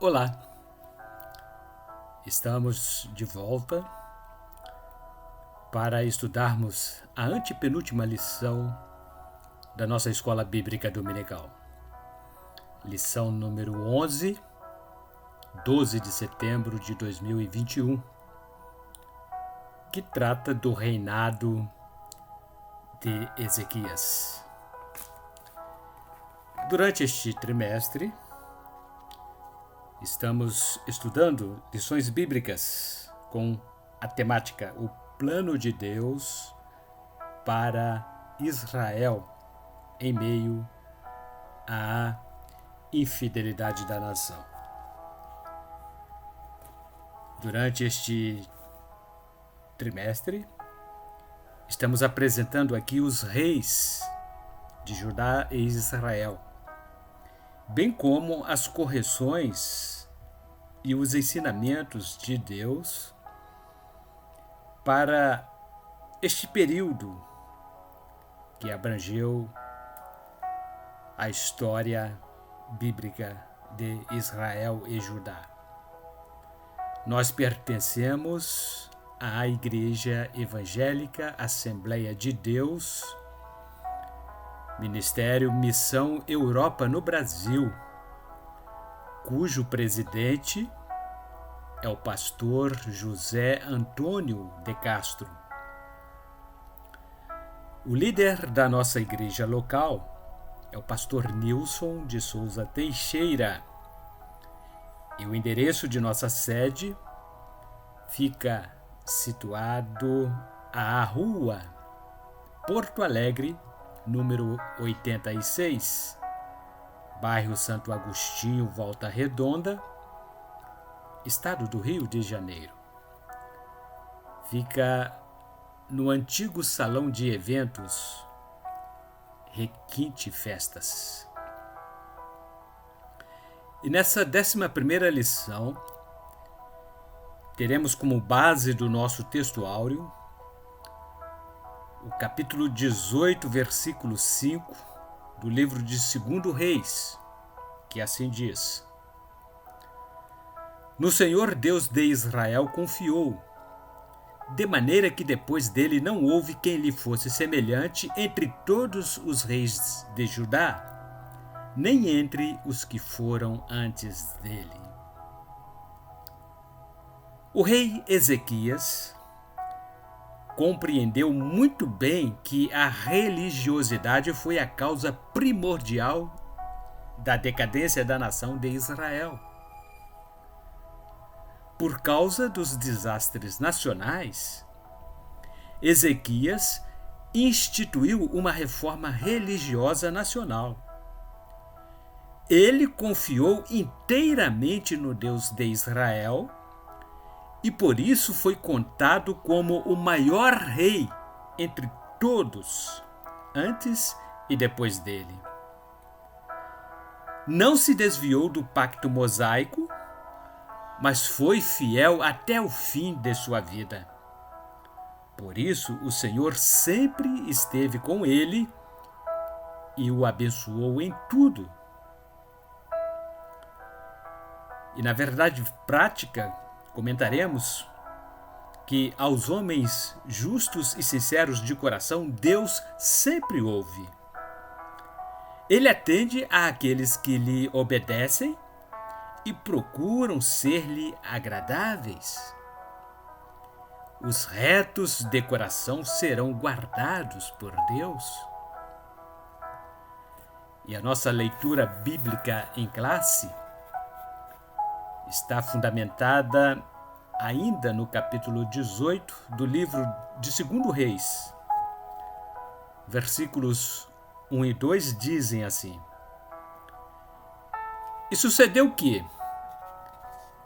Olá, estamos de volta para estudarmos a antepenúltima lição da nossa Escola Bíblica Dominical. Lição número 11, 12 de setembro de 2021, que trata do reinado de Ezequias. Durante este trimestre, estamos estudando lições bíblicas com a temática O Plano de Deus para Israel em meio à infidelidade da nação. Durante este trimestre, estamos apresentando aqui os reis de Judá e Israel, bem como as correções e os ensinamentos de Deus para este período que abrangeu a história bíblica de Israel e Judá. Nós pertencemos à Igreja Evangélica Assembleia de Deus, Ministério Missão Europa no Brasil, cujo presidente é o pastor José Antônio de Castro. O líder da nossa igreja local é o pastor Nilson de Souza Teixeira. E o endereço de nossa sede fica situado à Rua Porto Alegre, número 86, bairro Santo Agostinho, Volta Redonda, estado do Rio de Janeiro. Fica no antigo salão de eventos Requinte Festas. E nessa 11ª lição, teremos como base do nosso texto áureo o capítulo 18, versículo 5 do livro de 2 Reis, que assim diz: No Senhor Deus de Israel confiou, de maneira que depois dele não houve quem lhe fosse semelhante entre todos os reis de Judá, nem entre os que foram antes dele. O rei Ezequias compreendeu muito bem que a religiosidade foi a causa primordial da decadência da nação de Israel. Por causa dos desastres nacionais, Ezequias instituiu uma reforma religiosa nacional. Ele confiou inteiramente no Deus de Israel e por isso foi contado como o maior rei entre todos, antes e depois dele. Não se desviou do pacto mosaico, mas foi fiel até o fim de sua vida. Por isso, o Senhor sempre esteve com ele e o abençoou em tudo. E na verdade prática, comentaremos que aos homens justos e sinceros de coração, Deus sempre ouve. Ele atende àqueles que lhe obedecem e procuram ser-lhe agradáveis. Os retos de coração serão guardados por Deus. E a nossa leitura bíblica em classe está fundamentada ainda no capítulo 18 do livro de 2 Reis. Versículos 1 e 2 dizem assim: E sucedeu que,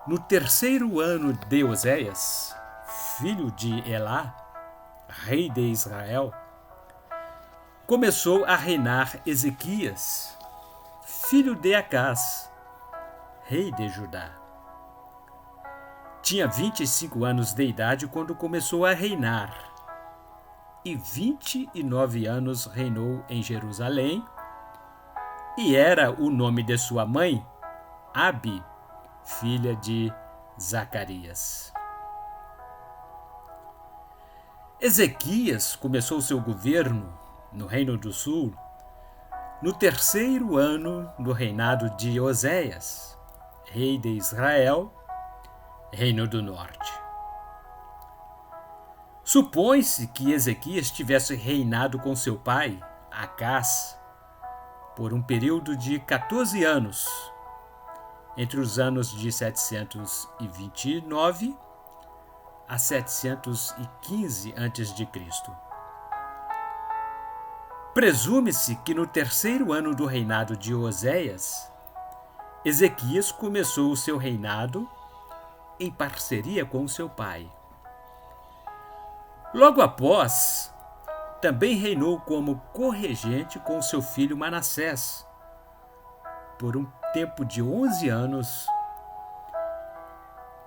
no 3º ano de Oséias, filho de Elá, rei de Israel, começou a reinar Ezequias, filho de Acás, rei de Judá. Tinha 25 anos de idade quando começou a reinar, e 29 anos reinou em Jerusalém, e era o nome de sua mãe, Abi, filha de Zacarias. Ezequias começou seu governo no Reino do Sul no 3º ano do reinado de Oséias, rei de Israel, Reino do Norte. Supõe-se que Ezequias tivesse reinado com seu pai, Acás, por um período de 14 anos, entre os anos de 729 a 715 a.C. Presume-se que no 3º ano do reinado de Oséias, Ezequias começou o seu reinado em parceria com seu pai. Logo após, também reinou como corregente com seu filho Manassés, por um tempo de 11 anos.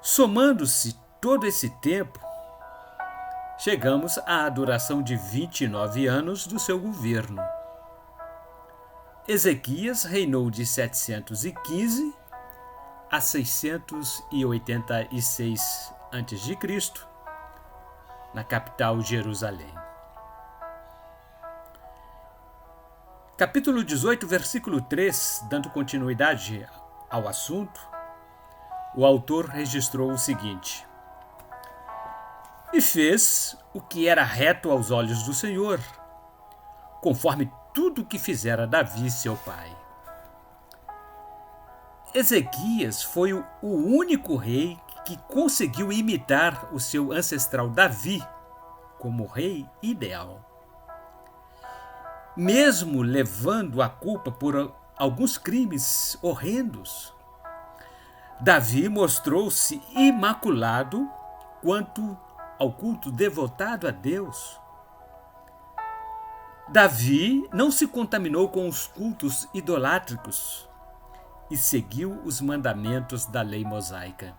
Somando-se todo esse tempo, chegamos à duração de 29 anos do seu governo. Ezequias reinou de 715 a 686 a.C., na capital Jerusalém. Capítulo 18, versículo 3, dando continuidade ao assunto, o autor registrou o seguinte: E fez o que era reto aos olhos do Senhor, conforme tudo o que fizera Davi, seu pai. Ezequias foi o único rei que conseguiu imitar o seu ancestral Davi como rei ideal. Mesmo levando a culpa por alguns crimes horrendos, Davi mostrou-se imaculado quanto ao culto devotado a Deus. Davi não se contaminou com os cultos idolátricos e seguiu os mandamentos da lei mosaica.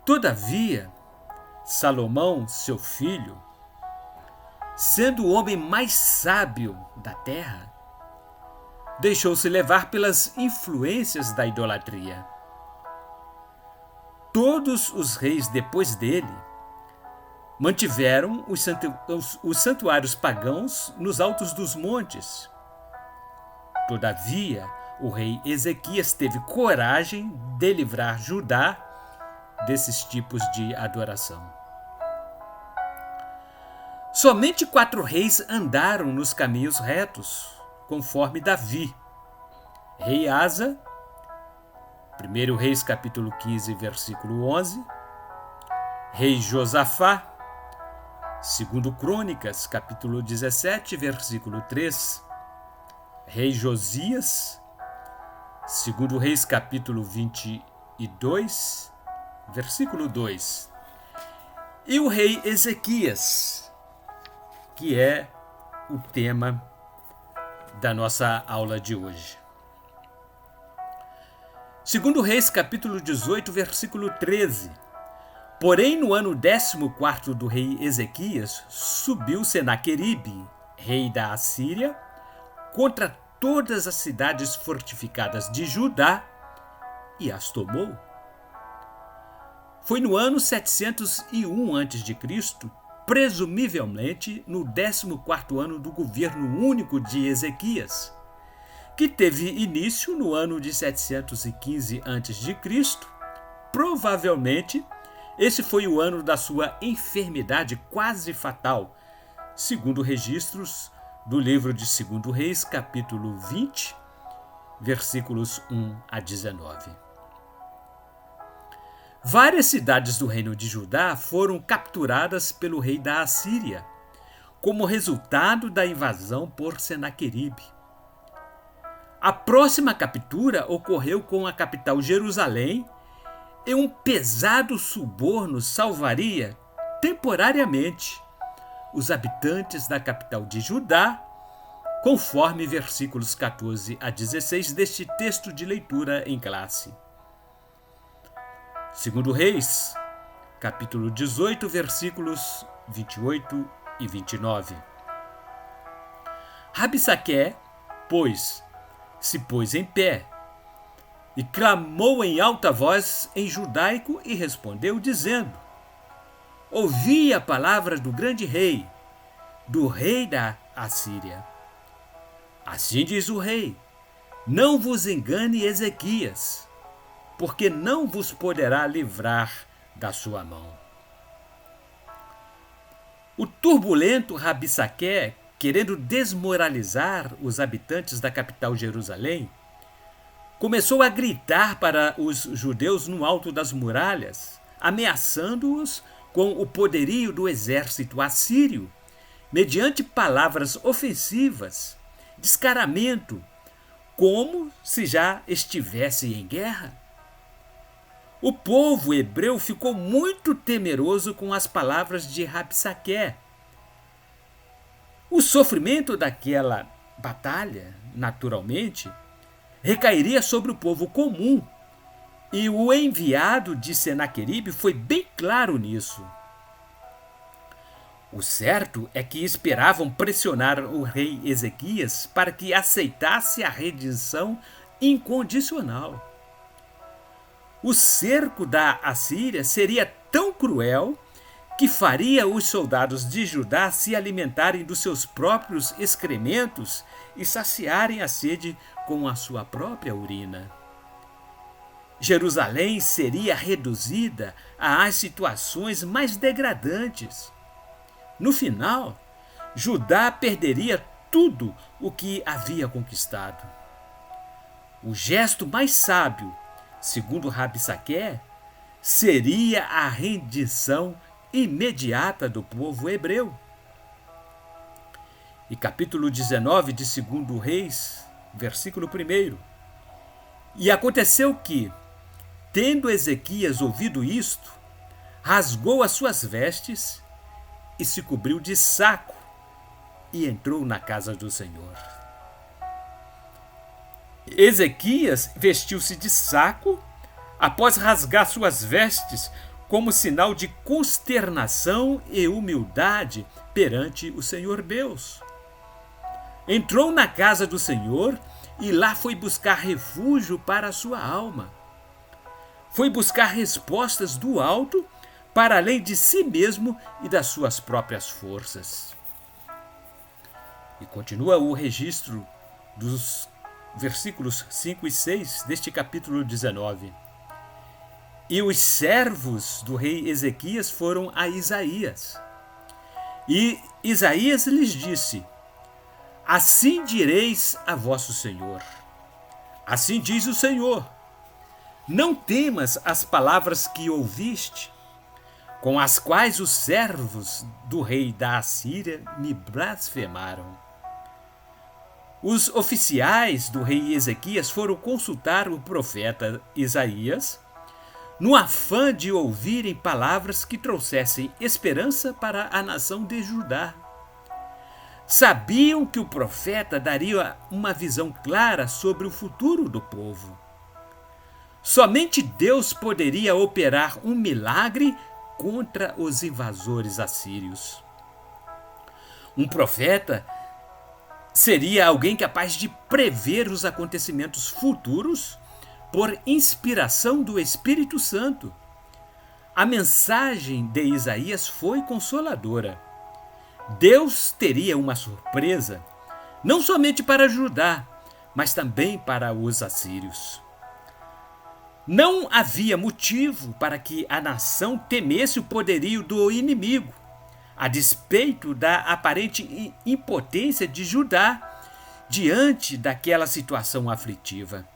Todavia, Salomão, seu filho, sendo o homem mais sábio da terra, deixou-se levar pelas influências da idolatria. Todos os reis depois dele mantiveram os santuários pagãos nos altos dos montes. Todavia, o rei Ezequias teve coragem de livrar Judá desses tipos de adoração. Somente 4 reis andaram nos caminhos retos, conforme Davi: rei Asa, 1 Reis capítulo 15, versículo 11, rei Josafá, 2 Crônicas capítulo 17, versículo 3, rei Josias, 2 Reis capítulo 22, versículo 2, e o rei Ezequias, que é o tema da nossa aula de hoje. 2 Reis capítulo 18, versículo 13. Porém, no ano 14º do rei Ezequias, subiu Senaqueribe, rei da Assíria, contra todas as cidades fortificadas de Judá e as tomou. Foi no ano 701 a.C., presumivelmente no 14º ano do governo único de Ezequias, que teve início no ano de 715 a.C., provavelmente esse foi o ano da sua enfermidade quase fatal, segundo registros do livro de 2 Reis, capítulo 20, versículos 1 a 19. Várias cidades do reino de Judá foram capturadas pelo rei da Assíria, como resultado da invasão por Senaqueribe. A próxima captura ocorreu com a capital Jerusalém, e um pesado suborno salvaria, temporariamente, os habitantes da capital de Judá, conforme versículos 14 a 16 deste texto de leitura em classe. 2 Reis, capítulo 18, versículos 28 e 29. Rabsaqué, pois, se pôs em pé, e clamou em alta voz em judaico e respondeu, dizendo: ouvi a palavra do grande rei, do rei da Assíria. Assim diz o rei: não vos engane Ezequias, porque não vos poderá livrar da sua mão. O turbulento Rabissaque, querendo desmoralizar os habitantes da capital Jerusalém, começou a gritar para os judeus no alto das muralhas, ameaçando-os com o poderio do exército assírio, mediante palavras ofensivas, descaramento, como se já estivesse em guerra. O povo hebreu ficou muito temeroso com as palavras de Rabissaque. O sofrimento daquela batalha, naturalmente, recairia sobre o povo comum, e o enviado de Senaqueribe foi bem claro nisso. O certo é que esperavam pressionar o rei Ezequias para que aceitasse a rendição incondicional. O cerco da Assíria seria tão cruel que faria os soldados de Judá se alimentarem dos seus próprios excrementos e saciarem a sede com a sua própria urina. Jerusalém seria reduzida às situações mais degradantes. No final, Judá perderia tudo o que havia conquistado. O gesto mais sábio, segundo Rabissaque, seria a rendição imediata do povo hebreu. E capítulo 19 de 2 Reis, versículo 1. E aconteceu que, tendo Ezequias ouvido isto, rasgou as suas vestes e se cobriu de saco e entrou na casa do Senhor. Ezequias vestiu-se de saco após rasgar suas vestes como sinal de consternação e humildade perante o Senhor Deus. Entrou na casa do Senhor e lá foi buscar refúgio para a sua alma. Foi buscar respostas do alto para além de si mesmo e das suas próprias forças. E continua o registro dos versículos 5 e 6 deste capítulo 19. E os servos do rei Ezequias foram a Isaías. E Isaías lhes disse: assim direis a vosso Senhor. Assim diz o Senhor: não temas as palavras que ouviste, com as quais os servos do rei da Assíria me blasfemaram. Os oficiais do rei Ezequias foram consultar o profeta Isaías, no afã de ouvirem palavras que trouxessem esperança para a nação de Judá. Sabiam que o profeta daria uma visão clara sobre o futuro do povo. Somente Deus poderia operar um milagre contra os invasores assírios. Um profeta seria alguém capaz de prever os acontecimentos futuros por inspiração do Espírito Santo. A mensagem de Isaías foi consoladora. Deus teria uma surpresa, não somente para Judá, mas também para os assírios. Não havia motivo para que a nação temesse o poderio do inimigo, a despeito da aparente impotência de Judá diante daquela situação aflitiva.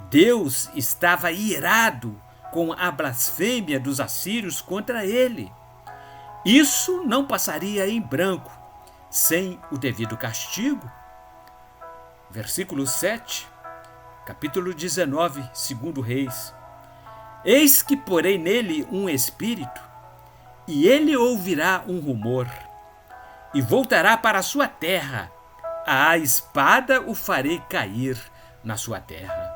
Deus estava irado com a blasfêmia dos assírios contra ele. Isso não passaria em branco, sem o devido castigo. Versículo 7, capítulo 19, 2 Reis. Eis que porei nele um espírito, e ele ouvirá um rumor, e voltará para a sua terra. A espada o farei cair na sua terra.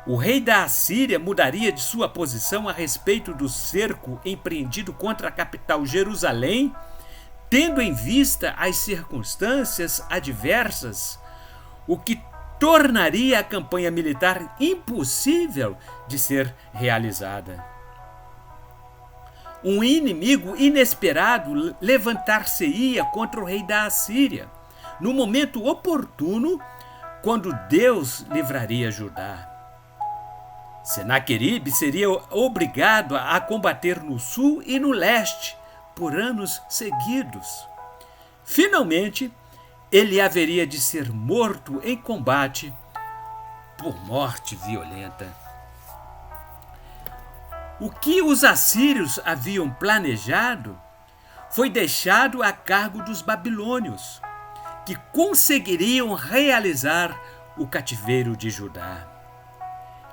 O rei da Assíria mudaria de sua posição a respeito do cerco empreendido contra a capital Jerusalém, tendo em vista as circunstâncias adversas, o que tornaria a campanha militar impossível de ser realizada. Um inimigo inesperado levantar-se-ia contra o rei da Assíria, no momento oportuno, quando Deus livraria Judá. Senaqueribe seria obrigado a combater no sul e no leste por anos seguidos. Finalmente, ele haveria de ser morto em combate por morte violenta. O que os assírios haviam planejado foi deixado a cargo dos babilônios, que conseguiriam realizar o cativeiro de Judá.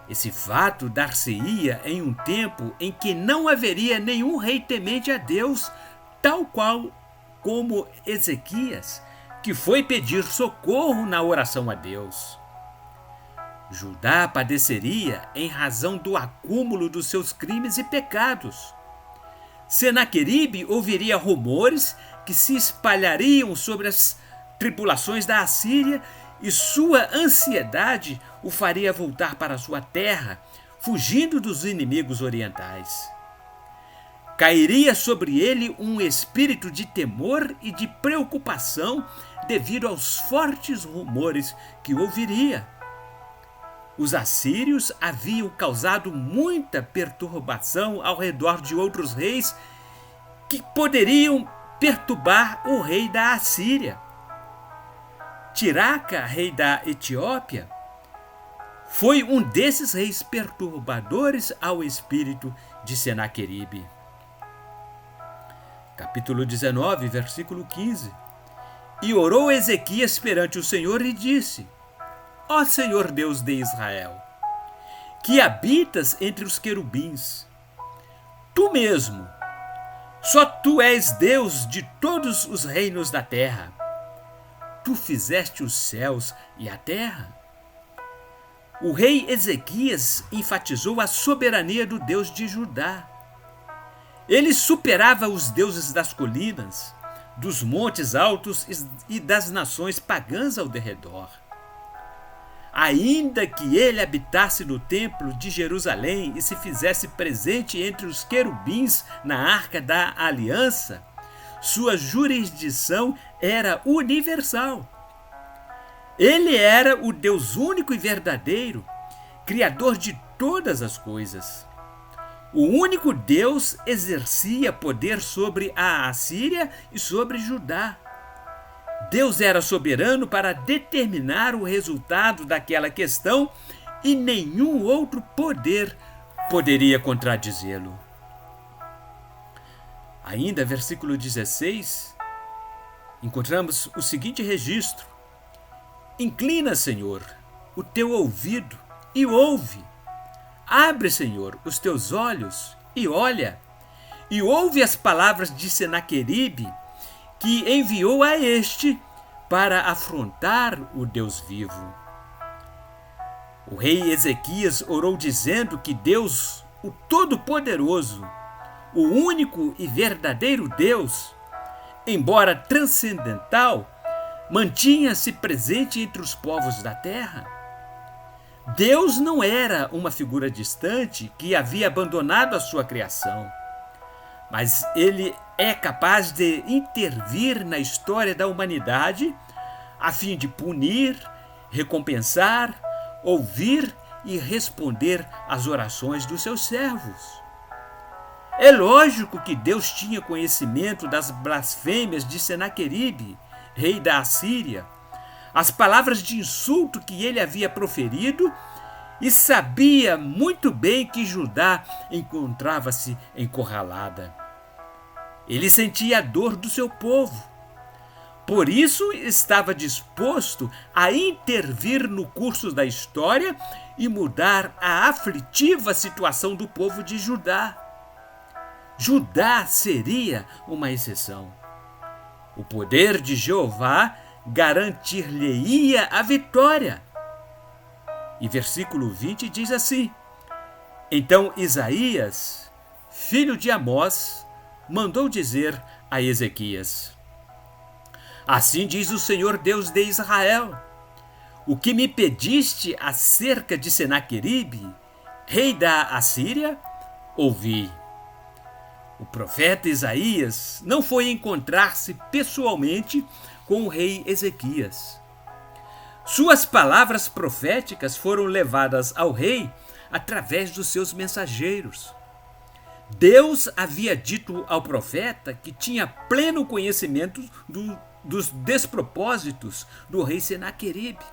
Esse fato dar-se-ia em um tempo em que não haveria nenhum rei temente a Deus, tal qual como Ezequias, que foi pedir socorro na oração a Deus. Judá padeceria em razão do acúmulo dos seus crimes e pecados. Senaqueribe ouviria rumores que se espalhariam sobre as tribulações da Assíria, e sua ansiedade o faria voltar para sua terra, fugindo dos inimigos orientais. Cairia sobre ele um espírito de temor e de preocupação devido aos fortes rumores que ouviria. Os assírios haviam causado muita perturbação ao redor de outros reis que poderiam perturbar o rei da Assíria. Tiraca, rei da Etiópia, foi um desses reis perturbadores ao espírito de Senaqueribe. Capítulo 19, versículo 15. E orou Ezequias perante o Senhor e disse: Ó Senhor Deus de Israel, que habitas entre os querubins, tu mesmo, só tu és Deus de todos os reinos da terra. Tu fizeste os céus e a terra. O rei Ezequias enfatizou a soberania do Deus de Judá. Ele superava os deuses das colinas, dos montes altos e das nações pagãs ao derredor. Ainda que ele habitasse no templo de Jerusalém e se fizesse presente entre os querubins na arca da aliança, sua jurisdição era universal. Ele era o Deus único e verdadeiro, Criador de todas as coisas. O único Deus exercia poder sobre a Assíria e sobre Judá. Deus era soberano para determinar o resultado daquela questão e nenhum outro poder poderia contradizê-lo. Ainda, versículo 16, encontramos o seguinte registro: Inclina, Senhor, o teu ouvido e ouve. Abre, Senhor, os teus olhos e olha, e ouve as palavras de Senaqueribe, que enviou a este para afrontar o Deus vivo. O rei Ezequias orou dizendo que Deus, o Todo-Poderoso, o único e verdadeiro Deus, embora transcendental, mantinha-se presente entre os povos da terra. Deus não era uma figura distante que havia abandonado a sua criação, mas ele é capaz de intervir na história da humanidade a fim de punir, recompensar, ouvir e responder às orações dos seus servos. É lógico que Deus tinha conhecimento das blasfêmias de Senaqueribe, rei da Assíria, as palavras de insulto que ele havia proferido, e sabia muito bem que Judá encontrava-se encurralada. Ele sentia a dor do seu povo. Por isso estava disposto a intervir no curso da história e mudar a aflitiva situação do povo de Judá. Judá seria uma exceção. O poder de Jeová garantir-lhe-ia a vitória. E versículo 20 diz assim: Então Isaías, filho de Amós, mandou dizer a Ezequias: Assim diz o Senhor Deus de Israel: O que me pediste acerca de Senaqueribe, rei da Assíria, ouvi. O profeta Isaías não foi encontrar-se pessoalmente com o rei Ezequias. Suas palavras proféticas foram levadas ao rei através dos seus mensageiros. Deus havia dito ao profeta que tinha pleno conhecimento dos despropósitos do rei Senaqueribe.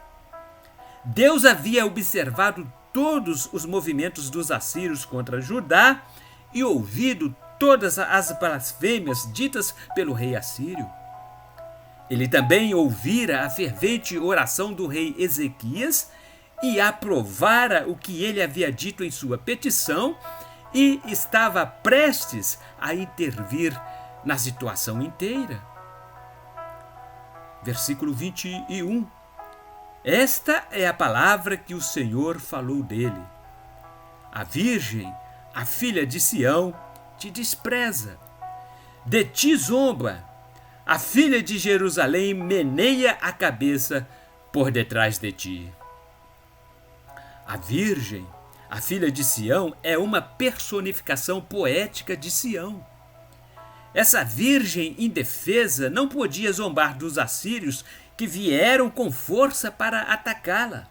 Deus havia observado todos os movimentos dos assírios contra Judá e ouvido todas as blasfêmias ditas pelo rei assírio. Ele também ouvira a fervente oração do rei Ezequias e aprovara o que ele havia dito em sua petição e estava prestes a intervir na situação inteira. Versículo 21. Esta é a palavra que o Senhor falou dele. A virgem, a filha de Sião, te despreza. De ti zomba. A filha de Jerusalém meneia a cabeça por detrás de ti. A virgem, a filha de Sião, é uma personificação poética de Sião. Essa virgem indefesa não podia zombar dos assírios que vieram com força para atacá-la.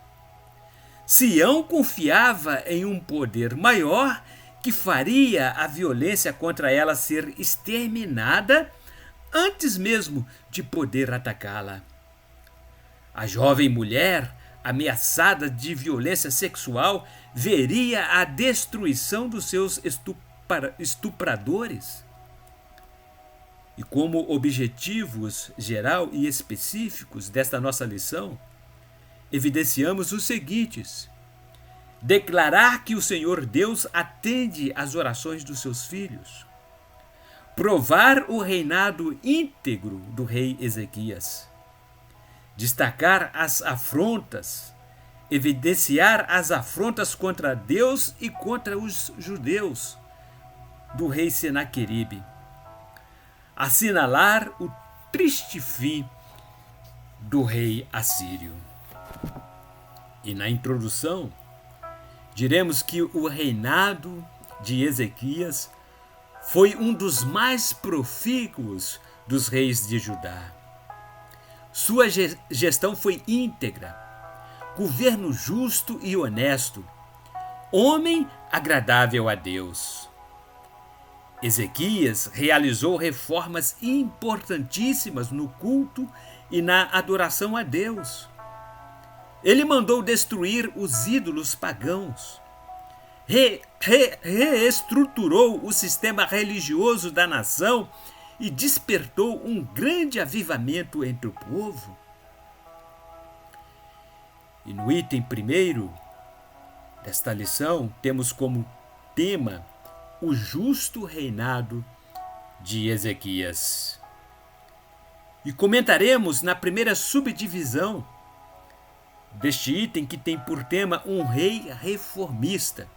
Sião confiava em um poder maior que faria a violência contra ela ser exterminada antes mesmo de poder atacá-la. A jovem mulher, ameaçada de violência sexual, veria a destruição dos seus estupradores. E como objetivos geral e específicos desta nossa lição, evidenciamos os seguintes: declarar que o Senhor Deus atende às orações dos seus filhos, provar o reinado íntegro do rei Ezequias, destacar as afrontas, evidenciar as afrontas contra Deus e contra os judeus do rei Senaqueribe, assinalar o triste fim do rei assírio. E na introdução, diremos que o reinado de Ezequias foi um dos mais profícuos dos reis de Judá. Sua gestão foi íntegra, governo justo e honesto, homem agradável a Deus. Ezequias realizou reformas importantíssimas no culto e na adoração a Deus. Ele mandou destruir os ídolos pagãos, reestruturou o sistema religioso da nação e despertou um grande avivamento entre o povo. E no item primeiro desta lição, temos como tema o justo reinado de Ezequias. E comentaremos na primeira subdivisão deste item, que tem por tema um rei reformista.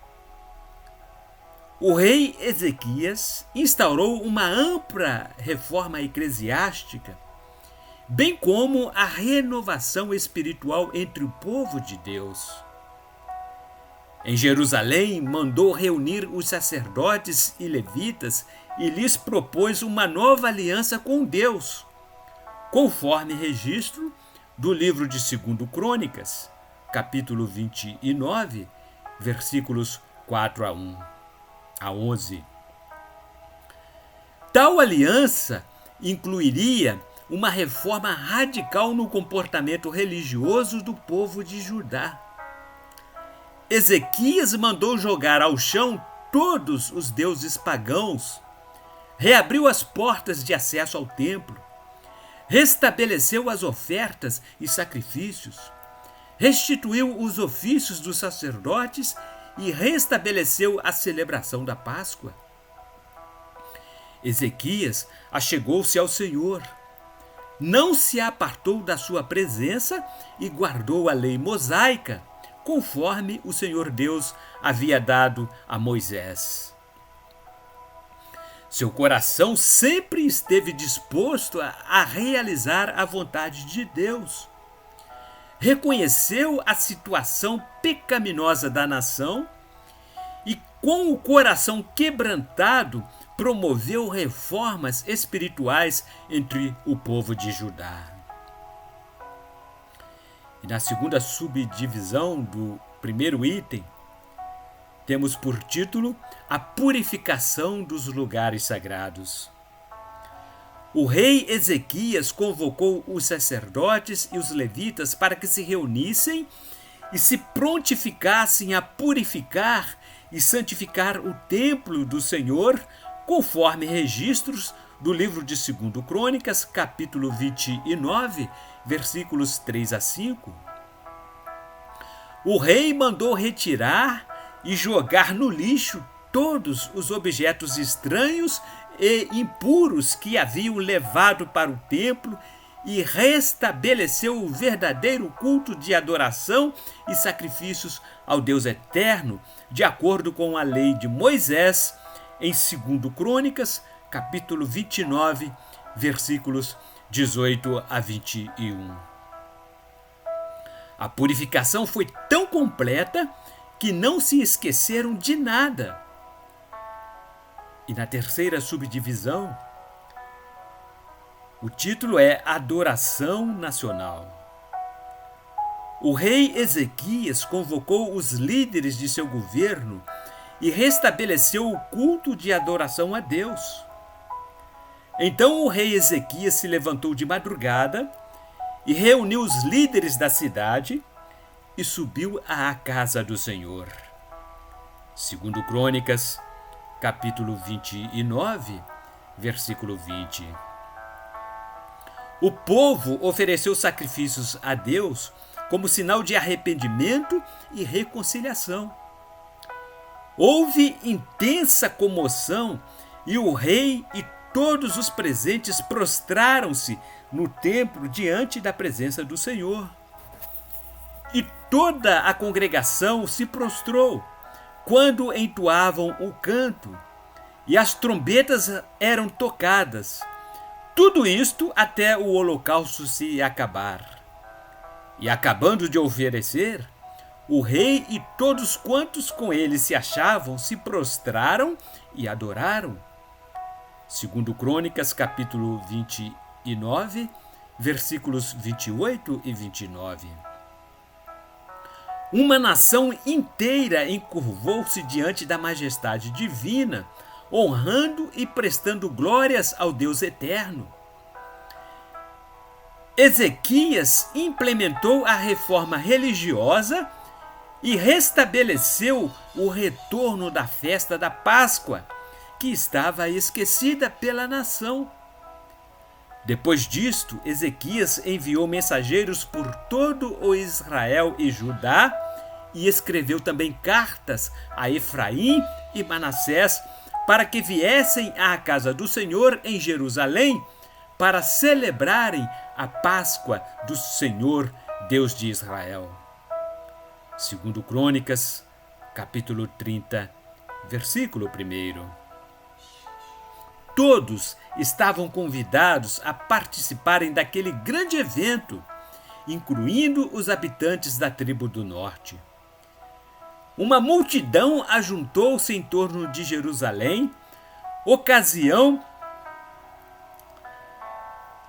O rei Ezequias instaurou uma ampla reforma eclesiástica, bem como a renovação espiritual entre o povo de Deus. Em Jerusalém, mandou reunir os sacerdotes e levitas e lhes propôs uma nova aliança com Deus, conforme registro do livro de 2 Crônicas, capítulo 29, versículos 4 a 11. Tal aliança incluiria uma reforma radical no comportamento religioso do povo de Judá. Ezequias mandou jogar ao chão todos os deuses pagãos, reabriu as portas de acesso ao templo, restabeleceu as ofertas e sacrifícios, restituiu os ofícios dos sacerdotes e restabeleceu a celebração da Páscoa. Ezequias achegou-se ao Senhor, não se apartou da sua presença e guardou a lei mosaica, conforme o Senhor Deus havia dado a Moisés. Seu coração sempre esteve disposto a realizar a vontade de Deus. reconheceu a situação pecaminosa da nação e, com o coração quebrantado, promoveu reformas espirituais entre o povo de Judá. E na segunda subdivisão do primeiro item, temos por título a purificação dos lugares sagrados. O rei Ezequias convocou os sacerdotes e os levitas para que se reunissem e se prontificassem a purificar e santificar o templo do Senhor, conforme registros do livro de 2 Crônicas, capítulo 29, versículos 3 a 5. O rei mandou retirar e jogar no lixo todos os objetos estranhos e impuros que haviam levado para o templo e restabeleceu o verdadeiro culto de adoração e sacrifícios ao Deus eterno, de acordo com a lei de Moisés, em 2 Crônicas, capítulo 29, versículos 18 a 21. A purificação foi tão completa que não se esqueceram de nada. E na terceira subdivisão, o título é Adoração Nacional. O rei Ezequias convocou os líderes de seu governo e restabeleceu o culto de adoração a Deus. Então o rei Ezequias se levantou de madrugada e reuniu os líderes da cidade e subiu à casa do Senhor. 2 Crônicas, capítulo 29, versículo 20. O povo ofereceu sacrifícios a Deus como sinal de arrependimento e reconciliação. Houve intensa comoção e o rei e todos os presentes prostraram-se no templo diante da presença do Senhor. E toda a congregação se prostrou quando entoavam o canto e as trombetas eram tocadas. Tudo isto até o holocausto se acabar. E acabando de oferecer, o rei e todos quantos com ele se achavam se prostraram e adoraram. 2 Crônicas, capítulo 29, versículos 28 e 29. Uma nação inteira encurvou-se diante da majestade divina, honrando e prestando glórias ao Deus eterno. Ezequias implementou a reforma religiosa e restabeleceu o retorno da festa da Páscoa, que estava esquecida pela nação. Depois disto, Ezequias enviou mensageiros por todo o Israel e Judá e escreveu também cartas a Efraim e Manassés para que viessem à casa do Senhor em Jerusalém para celebrarem a Páscoa do Senhor, Deus de Israel. 2 Crônicas, capítulo 30, versículo 1. Todos estavam convidados a participarem daquele grande evento, incluindo os habitantes da tribo do norte. Uma multidão ajuntou-se em torno de Jerusalém, ocasião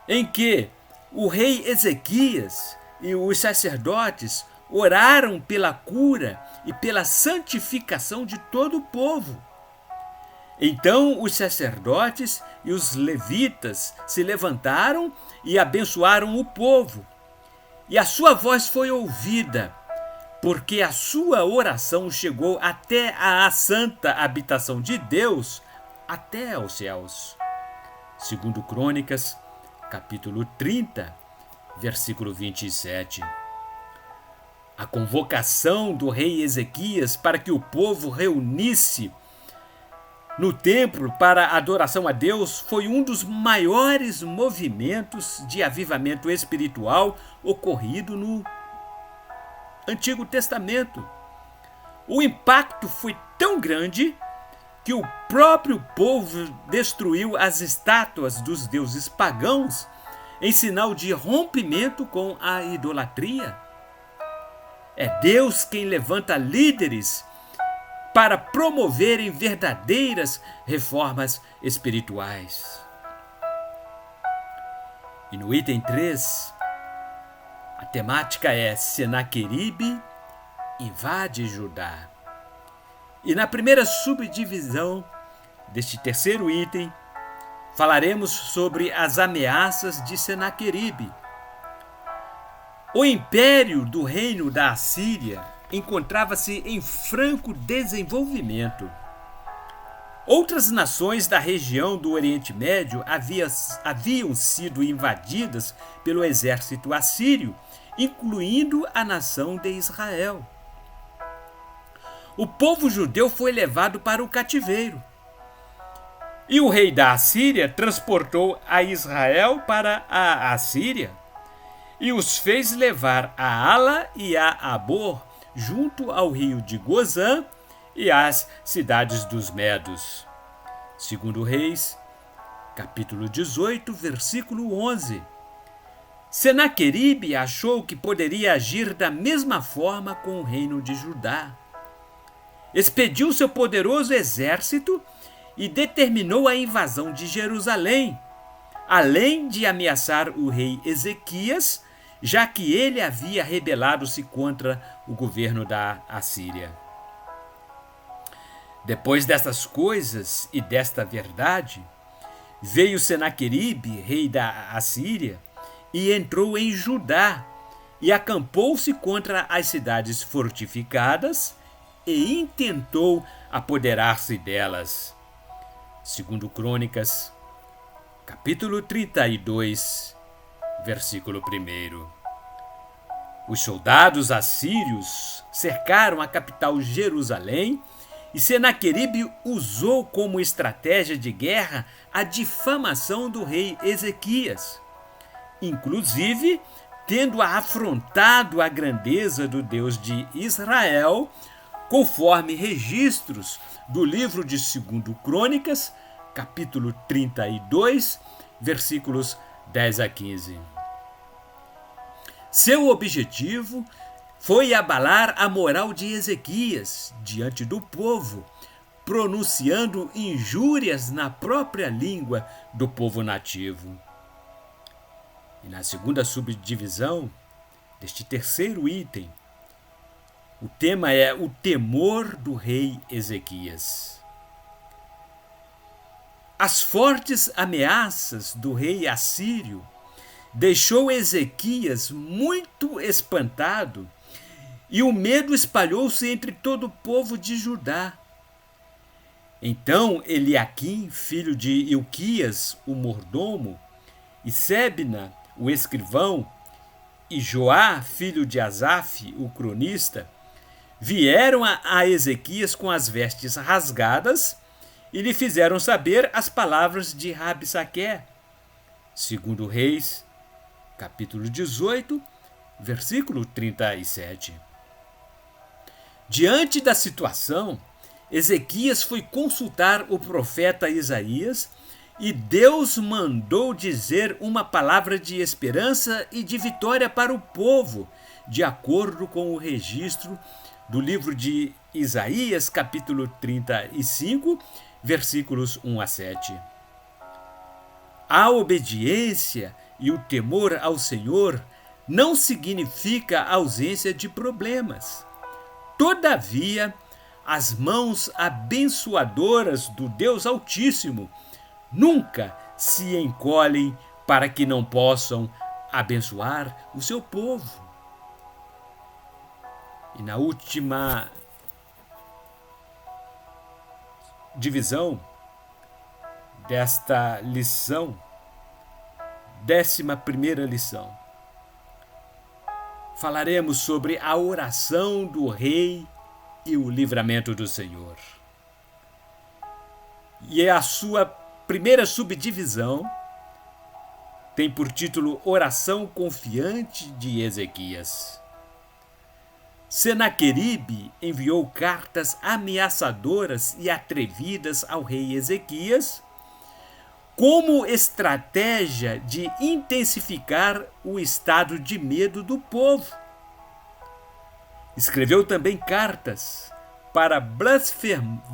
em que o rei Ezequias e os sacerdotes oraram pela cura e pela santificação de todo o povo. Então os sacerdotes e os levitas se levantaram e abençoaram o povo. E a sua voz foi ouvida, porque a sua oração chegou até a santa habitação de Deus, até aos céus. 2 Crônicas, capítulo 30, versículo 27. A convocação do rei Ezequias para que o povo reunisse no templo para a adoração a Deus foi um dos maiores movimentos de avivamento espiritual ocorrido no Antigo Testamento. O impacto foi tão grande que o próprio povo destruiu as estátuas dos deuses pagãos em sinal de rompimento com a idolatria. É Deus quem levanta líderes para promoverem verdadeiras reformas espirituais. E no item 3, a temática é Senaqueribe invade Judá. E na primeira subdivisão deste terceiro item, falaremos sobre as ameaças de Senaqueribe. O império do reino da Assíria encontrava-se em franco desenvolvimento. Outras nações da região do Oriente Médio haviam sido invadidas pelo exército assírio, incluindo a nação de Israel. O povo judeu foi levado para o cativeiro. E o rei da Assíria transportou a Israel para a Assíria e os fez levar a Ala e a Abor, junto ao rio de Gozã e às cidades dos Medos. Segundo Reis, capítulo 18, versículo 11. Senaqueribe achou que poderia agir da mesma forma com o reino de Judá. Expediu seu poderoso exército e determinou a invasão de Jerusalém, além de ameaçar o rei Ezequias, já que ele havia rebelado-se contra o governo da Assíria. Depois dessas coisas e desta verdade, veio Senaqueribe, rei da Assíria, e entrou em Judá, e acampou-se contra as cidades fortificadas, e intentou apoderar-se delas. Segundo Crônicas, capítulo 32, versículo 1. Os soldados assírios cercaram a capital Jerusalém e Senaqueribe usou como estratégia de guerra a difamação do rei Ezequias, inclusive tendo afrontado a grandeza do Deus de Israel, conforme registros do livro de 2 Crônicas, capítulo 32, versículos 10 a 15. Seu objetivo foi abalar a moral de Ezequias diante do povo, pronunciando injúrias na própria língua do povo nativo. E na segunda subdivisão deste terceiro item, o tema é o temor do rei Ezequias. As fortes ameaças do rei assírio deixou Ezequias muito espantado e o medo espalhou-se entre todo o povo de Judá. Então Eliaquim, filho de Ilquias, o mordomo, e Sebna, o escrivão, e Joá, filho de Asaf, o cronista, vieram a Ezequias com as vestes rasgadas e lhe fizeram saber as palavras de Rabsaqué. Segundo Reis, capítulo 18, versículo 37. Diante da situação, Ezequias foi consultar o profeta Isaías e Deus mandou dizer uma palavra de esperança e de vitória para o povo, de acordo com o registro do livro de Isaías, capítulo 35, versículos 1 a 7. A obediência e o temor ao Senhor não significa ausência de problemas. Todavia, as mãos abençoadoras do Deus Altíssimo nunca se encolhem para que não possam abençoar o seu povo. E na última divisão desta lição, 11ª lição, falaremos sobre a oração do rei e o livramento do Senhor. E a sua primeira subdivisão tem por título Oração Confiante de Ezequias. Senaqueribe enviou cartas ameaçadoras e atrevidas ao rei Ezequias como estratégia de intensificar o estado de medo do povo. Escreveu também cartas para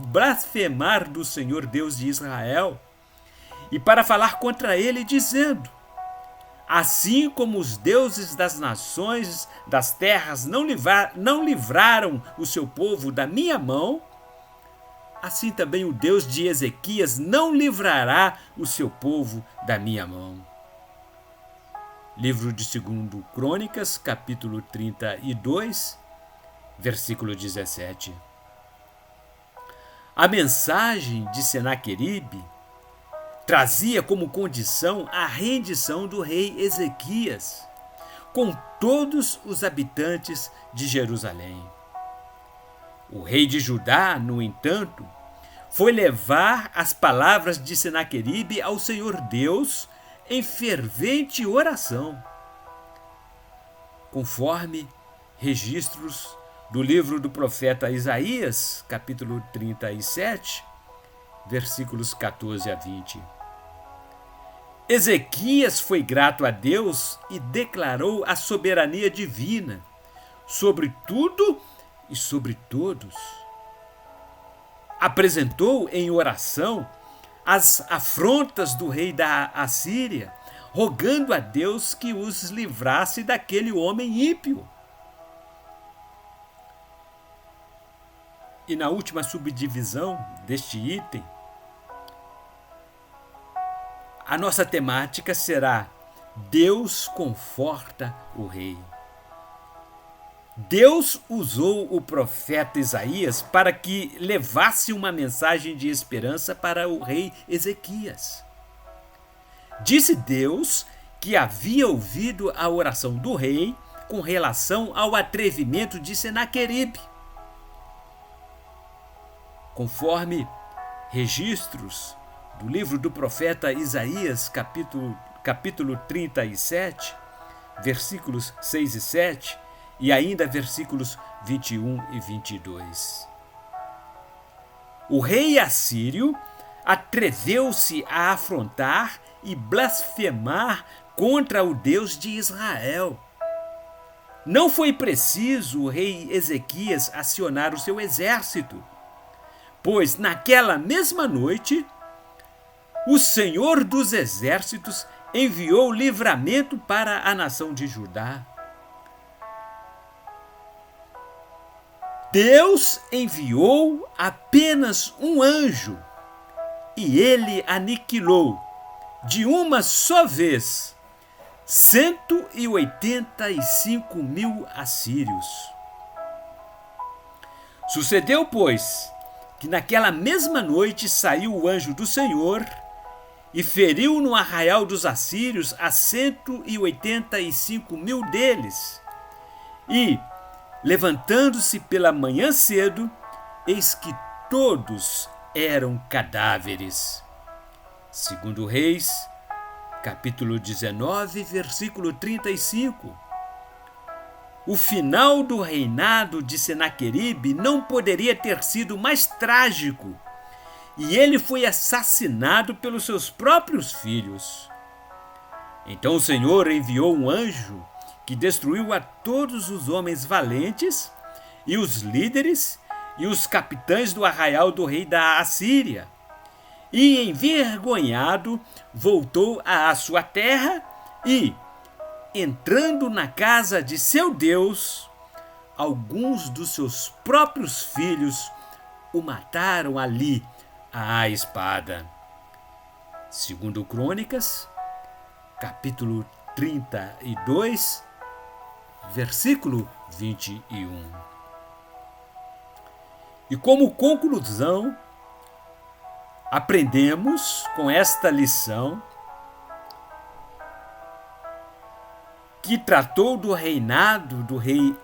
blasfemar do Senhor Deus de Israel e para falar contra ele, dizendo: assim como os deuses das nações das terras não livraram o seu povo da minha mão, assim também o Deus de Ezequias não livrará o seu povo da minha mão. Livro de 2 Crônicas, capítulo 32, versículo 17. A mensagem de Senaqueribe trazia como condição a rendição do rei Ezequias, com todos os habitantes de Jerusalém. O rei de Judá, no entanto, foi levar as palavras de Senaqueribe ao Senhor Deus em fervente oração, conforme registros do livro do profeta Isaías, capítulo 37, versículos 14 a 20. Ezequias foi grato a Deus e declarou a soberania divina sobre tudo e sobre todos. Apresentou em oração as afrontas do rei da Assíria, rogando a Deus que os livrasse daquele homem ímpio. E na última subdivisão deste item, a nossa temática será: Deus conforta o rei. Deus usou o profeta Isaías para que levasse uma mensagem de esperança para o rei Ezequias. Disse Deus que havia ouvido a oração do rei com relação ao atrevimento de Senaqueribe. Conforme registros do livro do profeta Isaías, capítulo 37, versículos 6 e 7, e ainda versículos 21 e 22. O rei assírio atreveu-se a afrontar e blasfemar contra o Deus de Israel. Não foi preciso o rei Ezequias acionar o seu exército, pois naquela mesma noite o Senhor dos Exércitos enviou livramento para a nação de Judá. Deus enviou apenas um anjo e ele aniquilou de uma só vez 185 mil assírios. Sucedeu, pois, que naquela mesma noite saiu o anjo do Senhor e feriu no arraial dos assírios a 185 mil deles. E, levantando-se pela manhã cedo, eis que todos eram cadáveres. 2 Reis, capítulo 19, versículo 35. O final do reinado de Senaqueribe não poderia ter sido mais trágico, e ele foi assassinado pelos seus próprios filhos. Então o Senhor enviou um anjo que destruiu a todos os homens valentes e os líderes e os capitães do arraial do rei da Assíria. E, envergonhado, voltou à sua terra e, entrando na casa de seu Deus, alguns dos seus próprios filhos o mataram ali à espada. 2 Crônicas, capítulo 32, versículo 21. E como conclusão, aprendemos com esta lição que tratou do reinado do rei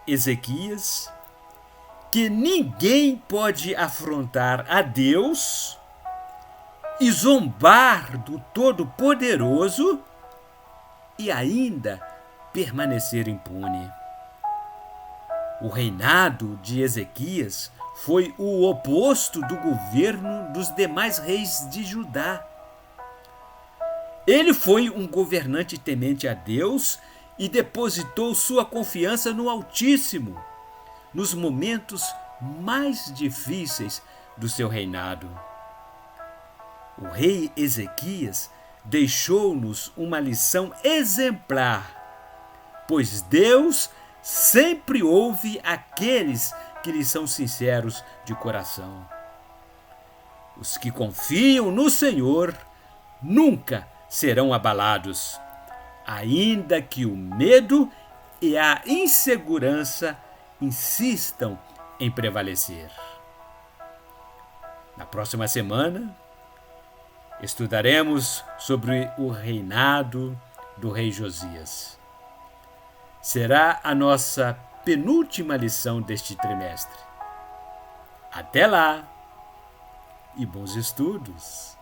Ezequias, que ninguém pode afrontar a Deus e zombar do Todo-Poderoso e ainda permanecer impune. O reinado de Ezequias foi o oposto do governo dos demais reis de Judá. Ele foi um governante temente a Deus e depositou sua confiança no Altíssimo, nos momentos mais difíceis do seu reinado. O rei Ezequias deixou-nos uma lição exemplar, pois Deus sempre ouve aqueles que lhe são sinceros de coração. Os que confiam no Senhor nunca serão abalados, ainda que o medo e a insegurança insistam em prevalecer. Na próxima semana, estudaremos sobre o reinado do rei Josias. Será a nossa penúltima lição deste trimestre. Até lá e bons estudos!